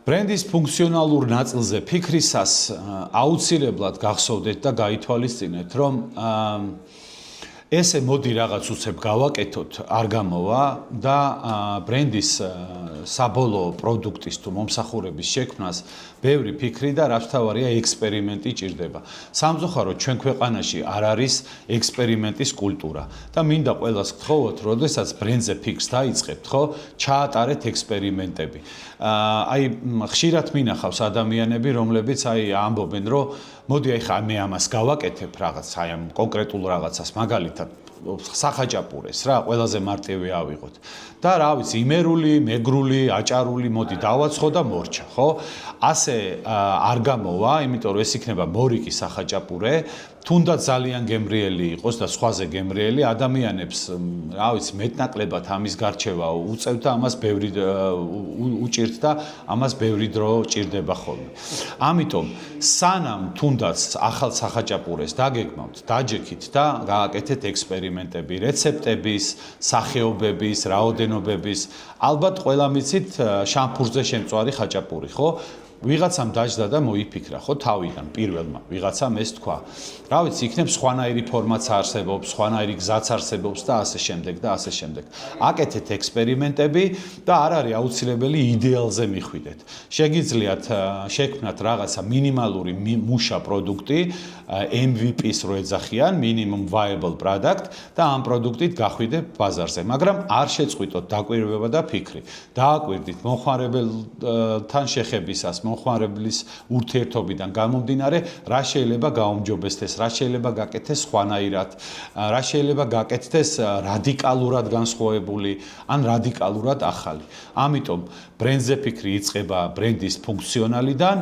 ბრენდის ფუნქციონალურ ნაწილზე ფიქრისას აუცილებლად გახსოვდეთ და გაითვალისწინეთ, რომ ესე მოდი რაღაც უცებ გავაკეთოთ, არ გამოვა და ბრენდის საბოლოო პროდუქტის თუ მომსახურების შექმნას ბევრი ფიქრი და რაც თავარია ექსპერიმენტი ჭირდება. სამწუხაროდ ჩვენ ქვეყანაში არ არის ექსპერიმენტის კულტურა და მინდა ყველას გთხოვოთ, როდესაც ბრენდზე ფიქრს დაიწყებთ, ხო, ჩაატარეთ ექსპერიმენტები. აი ხშირად მინახავს ადამიანები, რომლებიც აი ამბობენ, რომ მოდი აი ხა მე ამას გავაკეთებ რაღაც, აი ამ კონკრეტულ რაღაცას, მაგალითად სახაჭაპურეს რა, ყველაზე მარტივი ავიღოთ. და რა ვიცი, იმერული, მეგრული, აჭარული, მოდი დავაცხო და მორჩა, ხო? ასე არ გამოვა, იმიტომ რომ ეს იქნება მორიკი სახაჭაპურე, თუნდაც ძალიან გემრიელი იყოს და სხვაზე გემრიელი ადამიანებს, რა ვიცი, მეტნაკლებად ამის გარჩევა უწევთ და ამას ბევრი უჭირთ და ამას ბევრი დრო ჭირდება ხოლმე. ამიტომ სანამ თუნდაც ახალ სახაჭაპურეს დაგეგმავთ, დაჯექით და გააკეთეთ ექსპერიმენტები, რეცეპტების, სახეობების, რაოდენობების. ალბათ ყველა მიცით შამფურზე შემწვარი ხაჭაპური, ხო? ვიღაცამ დაждდა და მოიფიქრა, ხო, თავიდან პირველმა ვიღაცამ ეს თქვა. რა ვიცი, იქნებ სხვანაირი ფორმაც არსებობს, სხვანაირი გზაც არსებობს და ასე შემდეგ და ასე შემდეგ. აკეთეთ ექსპერიმენტები და არ არის აუცილებელი იდეალზე მიხვიდეთ. შეგიძლიათ შექმნათ რაღაცა მინიმალური მუშა პროდუქტი, MVP-ს რო ეძახიან, minimum viable product და ამ პროდუქტით გახვიდეთ ბაზარზე, მაგრამ არ შეწყვიტოთ დაკვირვება და ფიქრი. დააკვირდით მომხმარებელთან შეხებისას, მომხმარებლის ურთიერთობიდან გამომდინარე, რა შეიძლება გაუმჯობესდეს, რა შეიძლება გაკეთდეს სხვანაირად, რა შეიძლება გაკეთდეს რადიკალურად განსხვავებული, ან რადიკალურად ახალი. ამიტომ ბრენდზე ფიქრი იწყება ბრენდის ფუნქციონალიდან,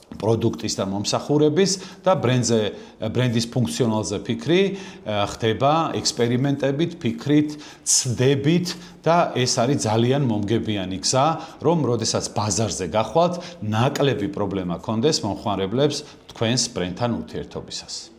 პროდუქტის და მომსახურების და ბრენდის ფუნქციონალზე ფიქრი ხდება ექსპერიმენტებით, ფიქრით, ცდებით და ეს არის ძალიან მომგებიანი გზა, რომ როდესაც ბაზარზე გახვალთ, ნაკლები პრობლემა გქონდეს მომხმარებლებს თქვენს ბრენდთან ურთიერთობისას.